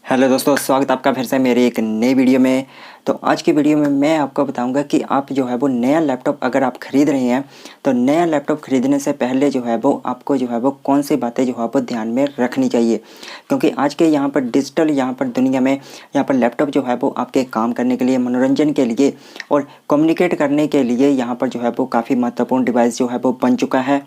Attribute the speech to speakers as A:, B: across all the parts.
A: Hello दोस्तों, स्वागत आपका फिर से मेरी एक नई वीडियो में। तो आज की वीडियो में मैं आपको बताऊंगा कि आप जो है वो नया लैपटॉप अगर आप ख़रीद रहे हैं तो नया लैपटॉप ख़रीदने से पहले जो है वो आपको जो है वो कौन सी बातें जो है वो ध्यान में रखनी चाहिए। क्योंकि आज के यहाँ पर डिजिटल दुनिया में यहाँ पर लैपटॉप जो है वो आपके काम करने के लिए, मनोरंजन के लिए और कम्युनिकेट करने के लिए यहाँ पर जो है वो काफ़ी महत्वपूर्ण डिवाइस जो है वो बन चुका है।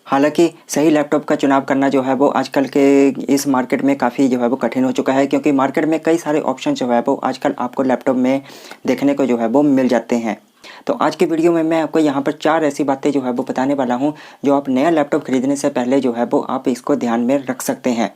A: हालांकि सही लैपटॉप का चुनाव करना जो है वो आजकल के इस मार्केट में काफ़ी जो है वो कठिन हो चुका है, क्योंकि मार्केट में कई सारे ऑप्शन जो है वो आजकल आपको लैपटॉप में देखने को जो है वो मिल जाते हैं। तो आज के वीडियो में मैं आपको यहाँ पर 4 ऐसी बातें जो है वो बताने वाला हूँ जो आप नया लैपटॉप खरीदने से पहले जो है वो आप इसको ध्यान में रख सकते हैं।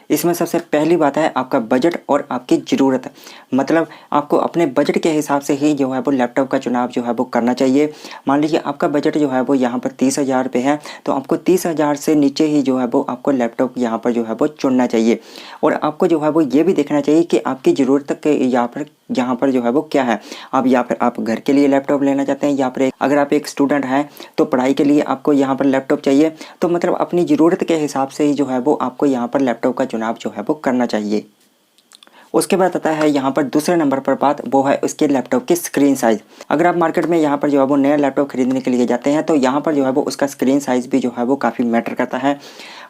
A: इसमें सबसे पहली बात है आपका बजट और आपकी ज़रूरत। मतलब आपको अपने बजट के हिसाब से ही जो है वो लैपटॉप का चुनाव जो है वो करना चाहिए। मान लीजिए आपका बजट जो है वो यहाँ पर 30,000 रुपये है, तो आपको 30,000 से नीचे ही जो है वो आपको लैपटॉप यहाँ पर जो है वो चुनना चाहिए। और आपको जो है वो ये भी देखना चाहिए कि आपकी ज़रूरत के यहाँ पर जो है वो क्या है। अब या फिर आप घर के लिए लैपटॉप लेना चाहते हैं, या फिर अगर आप एक स्टूडेंट हैं तो पढ़ाई के लिए आपको यहाँ पर लैपटॉप चाहिए। तो मतलब अपनी ज़रूरत के हिसाब से ही जो है वो आपको यहाँ पर लैपटॉप का चुनाव जो है वो करना चाहिए। उसके बाद आता है यहाँ पर दूसरे नंबर पर बात, वो है उसके लैपटॉप की स्क्रीन साइज़। अगर आप मार्केट में यहाँ पर जो है वो नया लैपटॉप खरीदने के लिए जाते हैं तो यहाँ पर जो है वो उसका स्क्रीन साइज़ भी जो है वो काफ़ी मैटर करता है।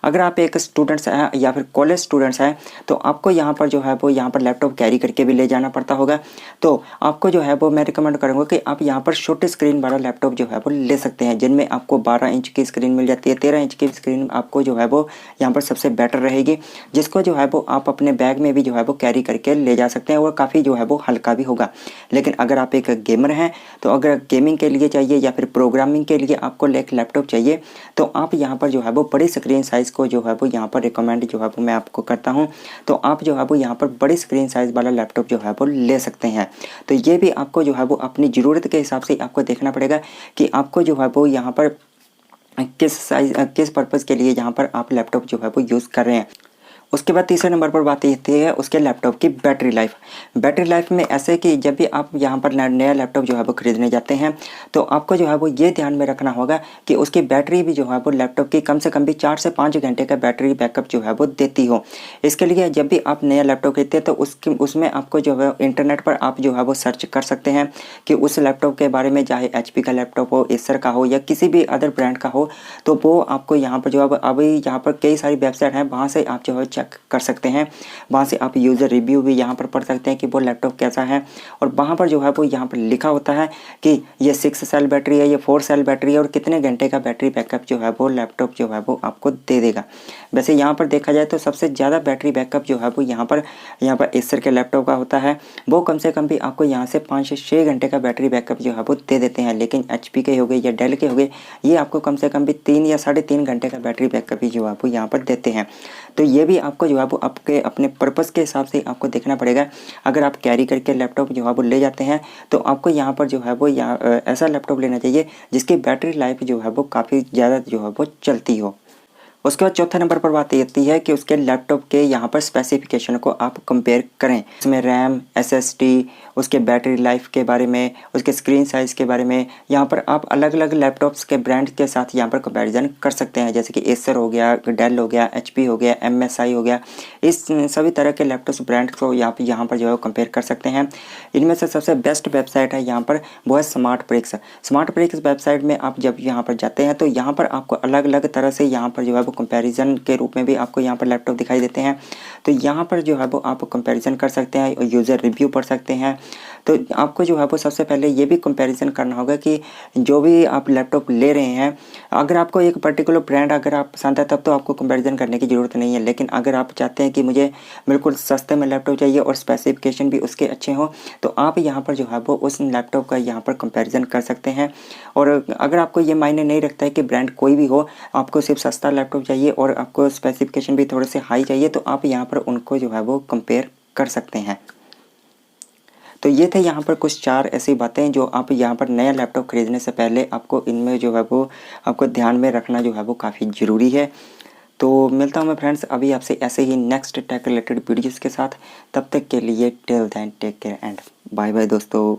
A: अगर आप एक स्टूडेंट्स हैं या फिर कॉलेज स्टूडेंट्स हैं तो आपको यहाँ पर जो है वो यहाँ पर लैपटॉप कैरी करके भी ले जाना पड़ता होगा। तो आपको जो है वो मैं रिकमेंड करूँगा कि आप यहाँ पर छोटे स्क्रीन वाला लैपटॉप जो है वो ले सकते हैं, जिनमें आपको 12 इंच की स्क्रीन मिल जाती है। 13 इंच की स्क्रीन आपको जो है वो यहाँ पर सबसे बेटर रहेगी, जिसको जो है वो आप अपने बैग में भी जो है वो कैरी करके ले जा सकते हैं और काफ़ी जो है वो हल्का भी होगा। लेकिन अगर आप एक गेमर हैं तो अगर गेमिंग के लिए चाहिए या फिर प्रोग्रामिंग के लिए आपको एक लैपटॉप चाहिए तो आप यहाँ पर जो है वो बड़ी स्क्रीन साइज़ को जो है वो यहाँ पर रिकमेंड जो है वो मैं आपको करता हूँ। तो आप जो है वो यहाँ पर बड़ी स्क्रीन साइज़ वाला लैपटॉप जो है वो ले सकते हैं। तो ये भी आपको जो है वो अपनी ज़रूरत के हिसाब से आपको देखना पड़ेगा कि आपको जो है वो यहाँ पर किस पर्पज़ के लिए यहाँ पर आप लैपटॉप जो है वो यूज़ कर रहे हैं। उसके बाद तीसरे नंबर पर बात आती है उसके लैपटॉप की बैटरी लाइफ। बैटरी लाइफ में ऐसे कि जब भी आप यहाँ पर नया लैपटॉप जो है वो खरीदने जाते हैं तो आपको जो है वो ये ध्यान में रखना होगा कि उसकी बैटरी भी जो है वो लैपटॉप की कम से कम भी 4 से 5 घंटे का बैटरी बैकअप जो है वो देती हो। इसके लिए जब भी आप नया लैपटॉप खरीदते हैं तो उसमें आपको जो है इंटरनेट पर आप जो है वो सर्च कर सकते हैं कि उस लैपटॉप के बारे में, चाहे HP का लैपटॉप हो, एसर का हो या किसी भी अदर ब्रांड का हो, तो वो आपको यहाँ पर जो है अभी यहाँ पर कई सारी वेबसाइट हैं, वहाँ से आप जो है चेक कर सकते हैं। वहाँ से आप यूज़र रिव्यू भी यहाँ पर पढ़ सकते हैं कि वो लैपटॉप कैसा है। और वहाँ पर जो है वो यहाँ पर लिखा होता है कि ये 6 सेल बैटरी है, ये 4 सेल बैटरी है और कितने घंटे का बैटरी बैकअप जो है वो लैपटॉप जो है वो आपको दे देगा। वैसे यहाँ पर देखा जाए तो सबसे ज़्यादा बैटरी बैकअप जो है वो यहाँ पर एसर के लैपटॉप का होता है। वो कम से कम भी आपको यहाँ से 5 से 6 घंटे का बैटरी बैकअप जो है वो दे देते हैं। लेकिन HP के हो गए या डेल के हो गए, ये आपको कम से कम भी 3 या 3.5 घंटे का बैटरी बैकअप ही जो है वो यहाँ पर देते हैं। तो ये भी आपको जो है वो आपके अपने पर्पज़ के हिसाब से आपको देखना पड़ेगा। अगर आप कैरी करके लैपटॉप जो है वो ले जाते हैं तो आपको यहाँ पर जो है वो ऐसा लैपटॉप लेना चाहिए जिसकी बैटरी लाइफ जो है वो काफ़ी ज़्यादा जो है वो चलती हो। उसके बाद चौथे नंबर पर बात आती है कि उसके लैपटॉप के यहाँ पर स्पेसिफिकेशन को आप कंपेयर करें। उसमें रैम, SSD, उसके बैटरी लाइफ के बारे में, उसके स्क्रीन साइज़ के बारे में यहाँ पर आप अलग अलग लैपटॉप्स के ब्रांड के साथ यहाँ पर कंपैरिजन कर सकते हैं। जैसे कि एसर हो गया, डेल हो गया, HP हो गया, MSI हो गया, इस सभी तरह के लैपटॉप्स ब्रांड को यहाँ पर जो है कंपेयर कर सकते हैं। इनमें से सबसे बेस्ट वेबसाइट है यहाँ पर, वो है smart bricks. Smart bricks website में आप जब यहाँ पर जाते हैं तो यहाँ पर आपको अलग अलग तरह से यहाँ पर जो है कंपैरिजन के रूप में भी आपको यहाँ पर लैपटॉप दिखाई देते हैं। तो यहाँ पर जो है वो आप कंपैरिजन कर सकते हैं और यूज़र रिव्यू पढ़ सकते हैं। तो आपको जो है वो सबसे पहले ये भी कंपैरिजन करना होगा कि जो भी आप लैपटॉप ले रहे हैं, अगर आपको एक पर्टिकुलर ब्रांड अगर आप पसंद है तब तो आपको कंपैरिजन करने की ज़रूरत नहीं है। लेकिन अगर आप चाहते हैं कि मुझे बिल्कुल सस्ते में लैपटॉप चाहिए और स्पेसिफिकेशन भी उसके अच्छे हों, तो आप यहाँ पर जो है वो उस लैपटॉप का यहाँ पर कंपैरिजन कर सकते हैं। और अगर आपको ये मायने नहीं रखता है कि ब्रांड कोई भी हो, आपको सिर्फ सस्ता लैपटॉप चाहिए और आपको स्पेसिफिकेशन भी थोड़े से हाई चाहिए, तो आप यहाँ पर उनको जो है वो कंपेयर कर सकते हैं। तो ये थे यहाँ पर कुछ 4 ऐसी बातें जो आप यहाँ पर नया लैपटॉप खरीदने से पहले आपको इनमें जो है वो आपको ध्यान में रखना जो है वो काफ़ी ज़रूरी है। तो मिलता हूँ मैं फ्रेंड्स अभी आपसे ऐसे ही नेक्स्ट टेक रिलेटेड वीडियोज़ के साथ। तब तक के लिए till then take care and bye bye दोस्तों।